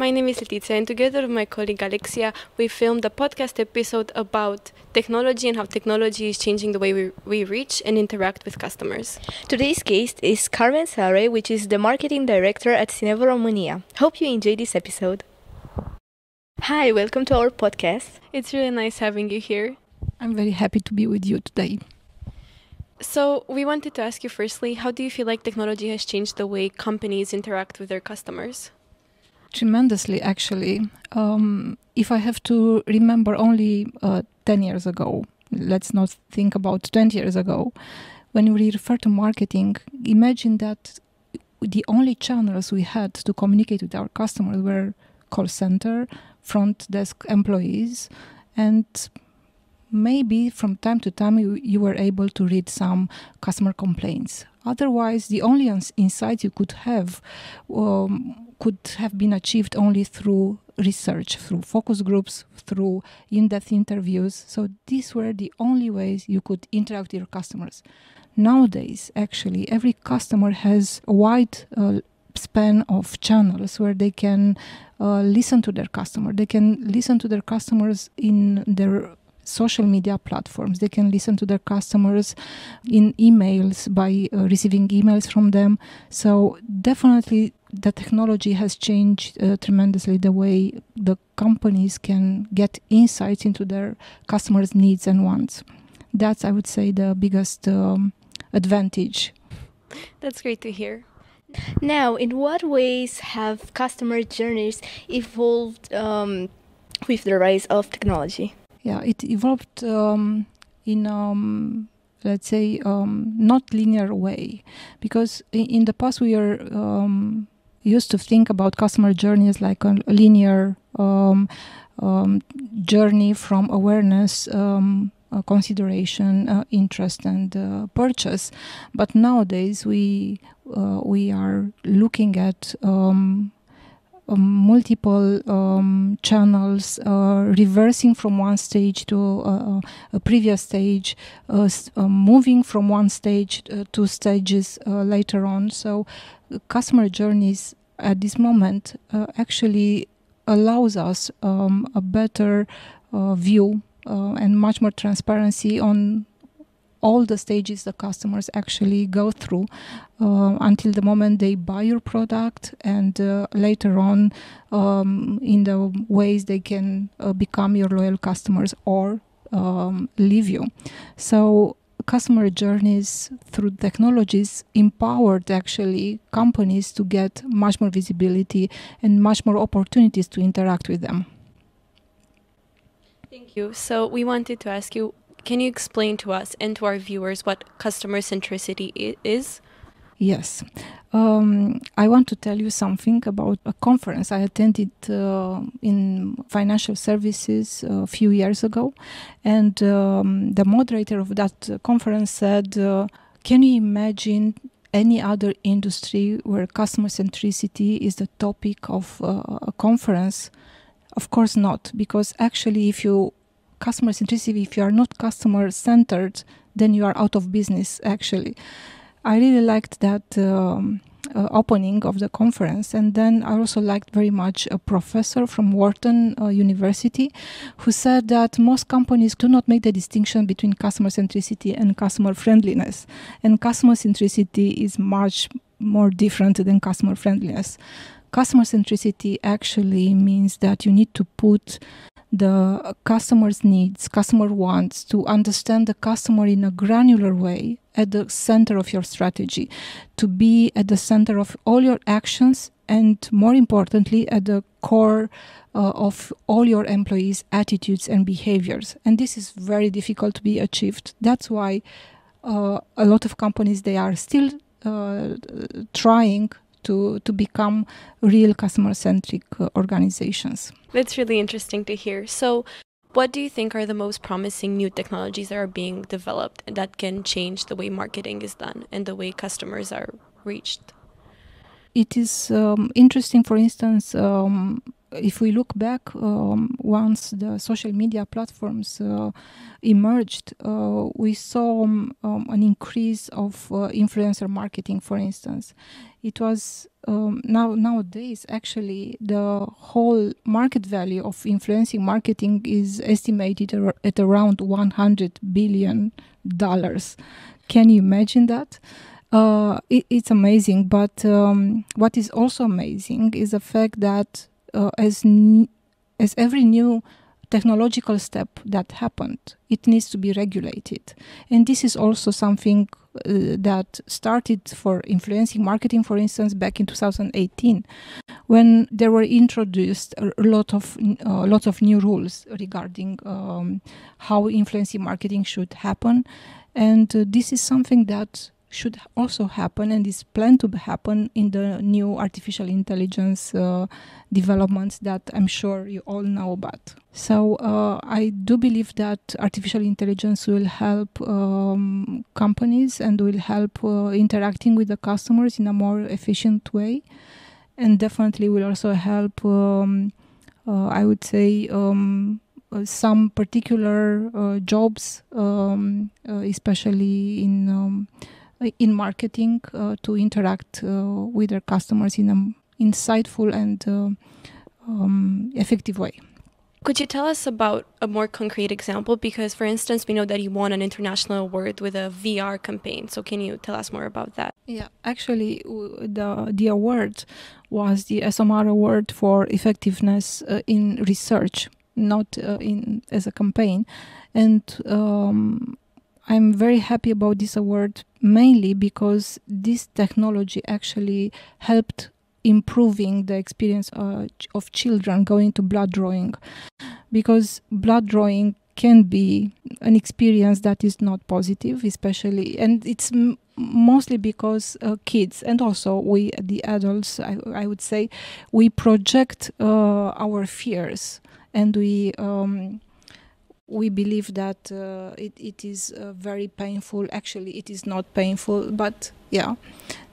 My name is Letizia, and together with my colleague Alexia, we filmed a podcast episode about technology and how technology is changing the way we reach and interact with customers. Today's guest is Carmen Soare, which is the marketing director at Synevo Romania. Hope you enjoyed this episode. Hi, welcome to our podcast. It's really nice having you here. I'm very happy to be with you today. So we wanted to ask you firstly, how do you feel like technology has changed the way companies interact with their customers? Tremendously, actually. If I have to remember only 10 years ago, let's not think about 20 years ago, when we refer to marketing, imagine that the only channels we had to communicate with our customers were call center, front desk employees, and maybe from time to time you were able to read some customer complaints. Otherwise, the only insights you could have been achieved only through research, through focus groups, through in-depth interviews. So these were the only ways you could interact with your customers. Nowadays, actually, every customer has a wide span of channels where they can listen to their customer. They can listen to their customers in their social media platforms. They can listen to their customers in emails by receiving emails from them. So definitely the technology has changed tremendously the way the companies can get insights into their customers' needs and wants. That's, I would say, the biggest advantage. That's great to hear. Now, in what ways have customer journeys evolved with the rise of technology? Yeah, it evolved in, let's say, not linear way. Because in the past we are used to think about customer journeys like a linear journey from awareness, consideration, interest, and purchase. But nowadays we are looking at multiple channels, reversing from one stage to a previous stage, moving from one stage to stages later on. So customer journeys at this moment actually allows us a better view and much more transparency on all the stages the customers actually go through until the moment they buy your product, and later on in the ways they can become your loyal customers or leave you. So customer journeys through technologies empowered actually companies to get much more visibility and much more opportunities to interact with them. Thank you. So we wanted to ask you, can you explain to us and to our viewers what customer centricity is? Yes. I want to tell you something about a conference I attended in financial services a few years ago. And the moderator of that conference said, can you imagine any other industry where customer centricity is the topic of a conference? Of course not, because actually if you are not customer centered, then you are out of business actually. I really liked that opening of the conference, and then I also liked very much a professor from Wharton University who said that most companies do not make the distinction between customer centricity and customer friendliness, and customer centricity is much more different than customer friendliness. Customer centricity actually means that you need to put the customer's needs, customer wants, to understand the customer in a granular way at the center of your strategy, to be at the center of all your actions, and more importantly, at the core of all your employees' attitudes and behaviors. And this is very difficult to be achieved. That's why a lot of companies, they are still trying to become real customer-centric organizations. That's really interesting to hear. So what do you think are the most promising new technologies that are being developed that can change the way marketing is done and the way customers are reached? It is interesting, for instance, if we look back, once the social media platforms emerged, we saw an increase of influencer marketing, for instance. It was nowadays, actually, the whole market value of influencing marketing is estimated at around $100 billion. Can you imagine that? It's amazing, but what is also amazing is the fact that as every new technological step that happened, it needs to be regulated. And this is also something that started for influencing marketing, for instance, back in 2018, when there were introduced a lot of new rules regarding how influencing marketing should happen. And this is something that should also happen and is planned to happen in the new artificial intelligence developments that I'm sure you all know about. So I do believe that artificial intelligence will help companies and will help interacting with the customers in a more efficient way, and definitely will also help, I would say, some particular jobs, especially in marketing, to interact with their customers in an insightful and effective way. Could you tell us about a more concrete example? Because, for instance, we know that you won an international award with a VR campaign. So can you tell us more about that? Yeah, actually, the award was the SMR Award for Effectiveness in Research, not as a campaign. And I'm very happy about this award, mainly because this technology actually helped improving the experience of children going to blood drawing, because blood drawing can be an experience that is not positive, especially, and it's mostly because kids and also we, the adults, I would say, we project our fears, and we believe that it is very painful. Actually, it is not painful, but yeah,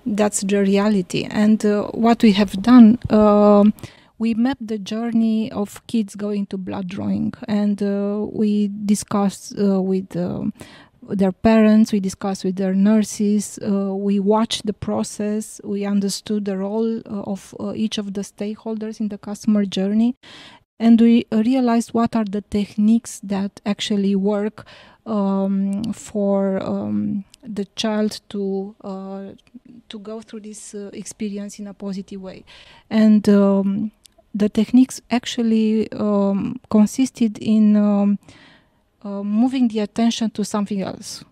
that's the reality. And what we have done, we mapped the journey of kids going to blood drawing, and we discussed with their parents, we discussed with their nurses, we watched the process, we understood the role of each of the stakeholders in the customer journey, and we realized what are the techniques that actually work for the child to go through this experience in a positive way. And the techniques actually consisted in moving the attention to something else.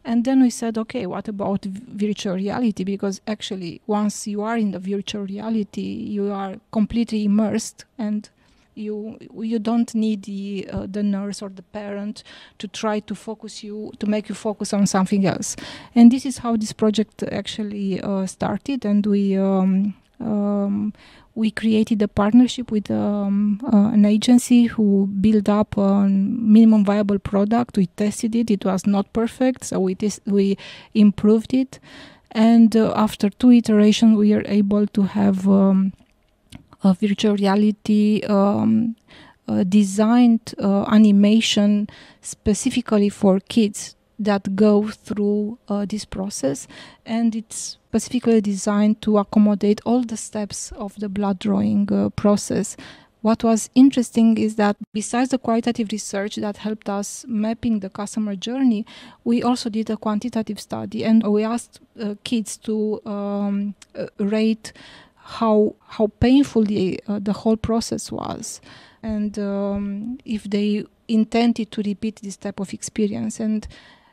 And then we said, okay, what about virtual reality? Because actually, once you are in the virtual reality, you are completely immersed, and you don't need the nurse or the parent to try to make you focus on something else. And this is how this project actually started, and we created a partnership with an agency who built up a minimum viable product. We tested it. It was not perfect, so we improved it. And after 2 iterations, we are able to have a virtual reality designed animation specifically for kids that go through this process, and it's specifically designed to accommodate all the steps of the blood drawing process. What was interesting is that besides the qualitative research that helped us mapping the customer journey, we also did a quantitative study, and we asked kids to rate how painful the whole process was, and if they intended to repeat this type of experience. And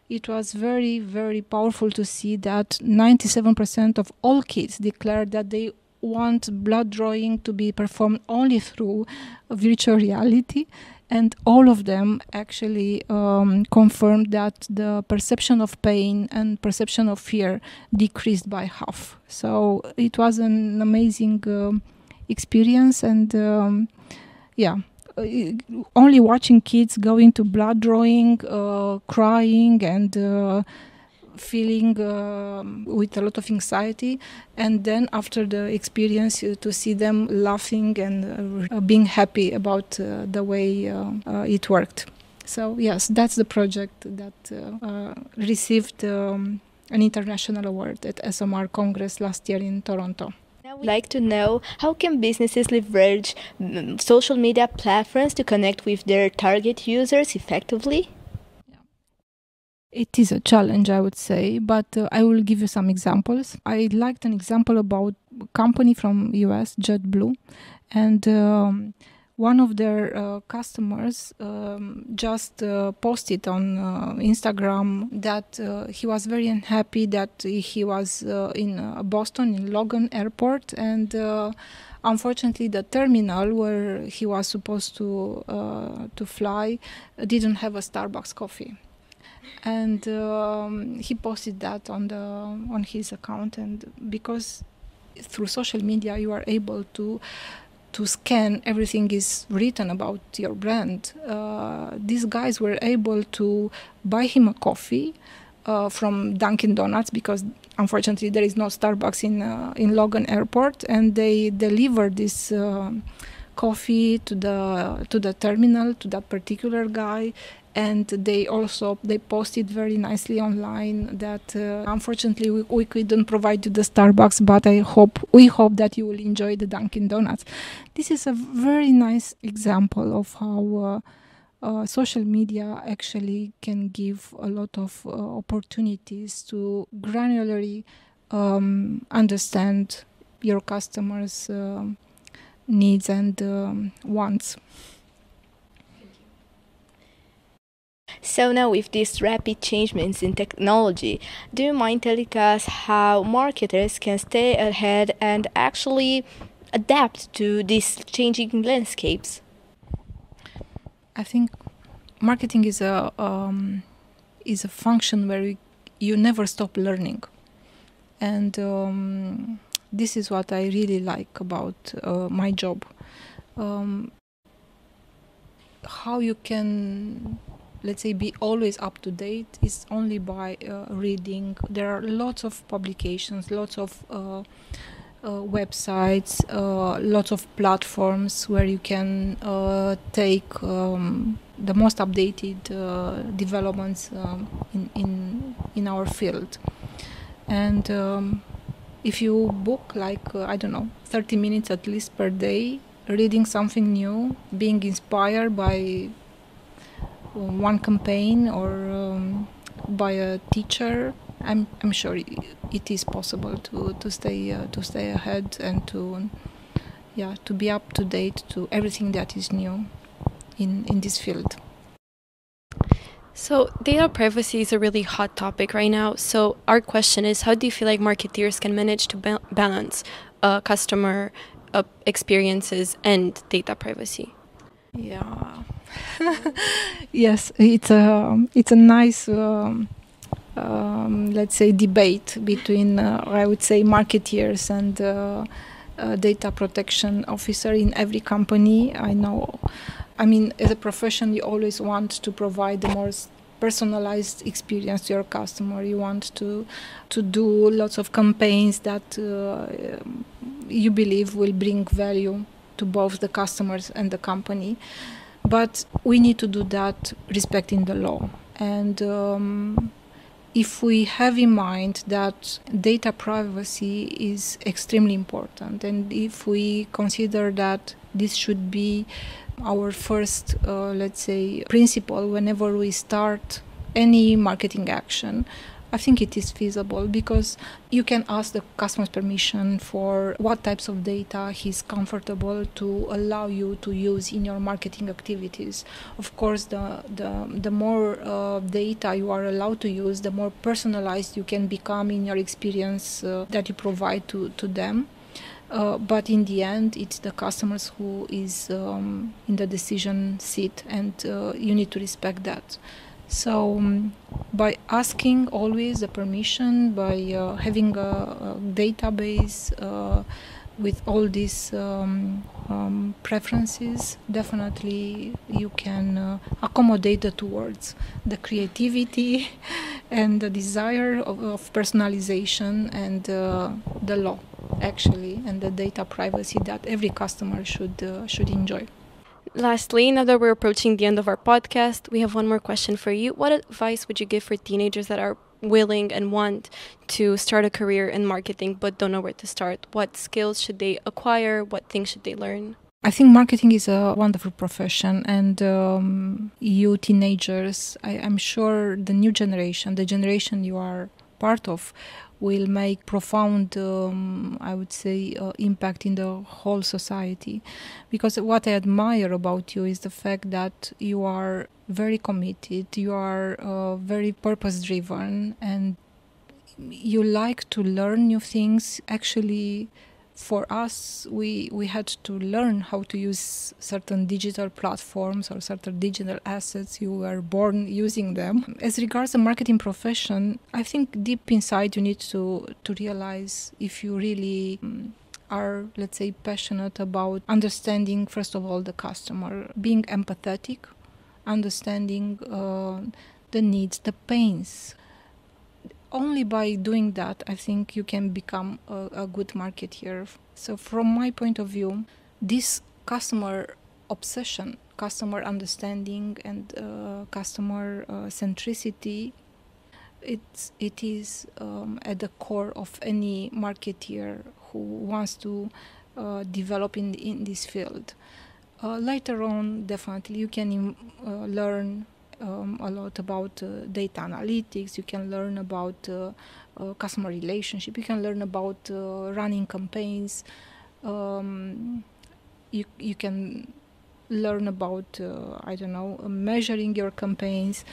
it was very, very powerful to see that 97% of all kids declared that they want blood drawing to be performed only through virtual reality, and all of them actually confirmed that the perception of pain and perception of fear decreased by half. So it was an amazing experience, and only watching kids going to blood drawing, crying, and feeling with a lot of anxiety, and then after the experience to see them laughing and being happy about the way it worked. So yes, that's the project that received an international award at SMR Congress last year in Toronto. I would like to know, how can businesses leverage social media platforms to connect with their target users effectively? It is a challenge, I would say, but I will give you some examples. I liked an example about a company from US, JetBlue, and one of their customers just posted on Instagram that he was very unhappy that he was in Boston, in Logan Airport, and unfortunately the terminal where he was supposed to fly didn't have a Starbucks coffee. And he posted that on his account, and because through social media you are able to scan everything is written about your brand, these guys were able to buy him a coffee from Dunkin' Donuts, because unfortunately there is no Starbucks in Logan Airport, and they delivered this coffee to the terminal, to that particular guy. And they posted very nicely online that unfortunately we couldn't provide you the Starbucks, but we hope that you will enjoy the Dunkin' Donuts. This is a very nice example of how social media actually can give a lot of opportunities to granularly understand your customers' needs and wants. So now, with these rapid changements in technology, do you mind telling us how marketers can stay ahead and actually adapt to these changing landscapes? I think marketing is a function where you never stop learning, and this is what I really like about my job. How you can, let's say, be always up to date is only by reading. There are lots of publications, lots of websites, lots of platforms where you can take the most updated developments in our field. And if you book like I don't know, 30 minutes at least per day, reading something new, being inspired by one campaign or by a teacher, I'm sure it is possible to stay ahead and to be up to date to everything that is new in this field. So data privacy is a really hot topic right now. So our question is, how do you feel like marketeers can manage to balance customer experiences and data privacy? Yeah. Yes, it's a nice let's say debate between I would say marketeers and data protection officer in every company I know. I mean, as a profession, you always want to provide the most personalized experience to your customer. You want to do lots of campaigns that you believe will bring value to both the customers and the company. But we need to do that respecting the law. And if we have in mind that data privacy is extremely important, and if we consider that this should be our first, let's say, principle whenever we start any marketing action, I think it is feasible, because you can ask the customer's permission for what types of data he's comfortable to allow you to use in your marketing activities. Of course, the more data you are allowed to use, the more personalized you can become in your experience that you provide to them. But in the end, it's the customers who is in the decision seat, and you need to respect that. So by asking always the permission, by having a database, with all these preferences, definitely you can accommodate the two words, the creativity and the desire of personalization and the law, actually, and the data privacy that every customer should enjoy. Lastly, now that we're approaching the end of our podcast, we have one more question for you. What advice would you give for teenagers that are willing and want to start a career in marketing but don't know where to start? What skills should they acquire? What things should they learn? I think marketing is a wonderful profession, and you teenagers, I'm sure the new generation, the generation you are part of, will make profound, I would say, impact in the whole society. Because what I admire about you is the fact that you are very committed, you are very purpose-driven, and you like to learn new things. Actually, for us, we had to learn how to use certain digital platforms or certain digital assets. You were born using them. As regards the marketing profession, I think deep inside you need to realize if you really are, let's say, passionate about understanding, first of all, the customer, being empathetic, understanding the needs, the pains. Only by doing that, I think you can become a good marketeer. So from my point of view, this customer obsession, customer understanding, and customer centricity, it is at the core of any marketeer who wants to develop in this field. Later on, definitely, you can learn a lot about data analytics. You can learn about customer relationship. You can learn about running campaigns. You can learn about measuring your campaigns.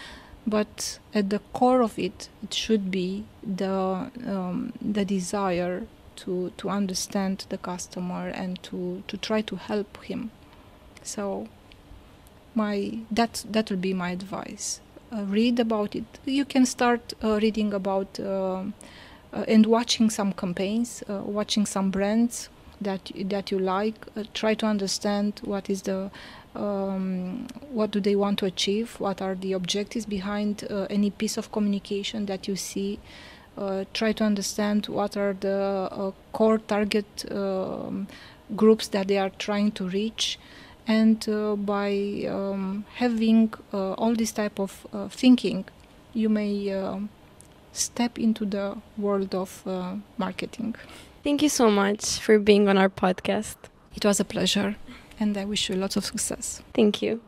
But at the core of it should be the desire to understand the customer and to try to help him. So that will be my advice. Read about it. You can start reading about and watching some campaigns, watching some brands that you like. Try to understand what is what do they want to achieve, what are the objectives behind any piece of communication that you see. Try to understand what are the core target groups that they are trying to reach. And by having all this type of thinking, you may step into the world of marketing. Thank you so much for being on our podcast. It was a pleasure, and I wish you lots of success. Thank you.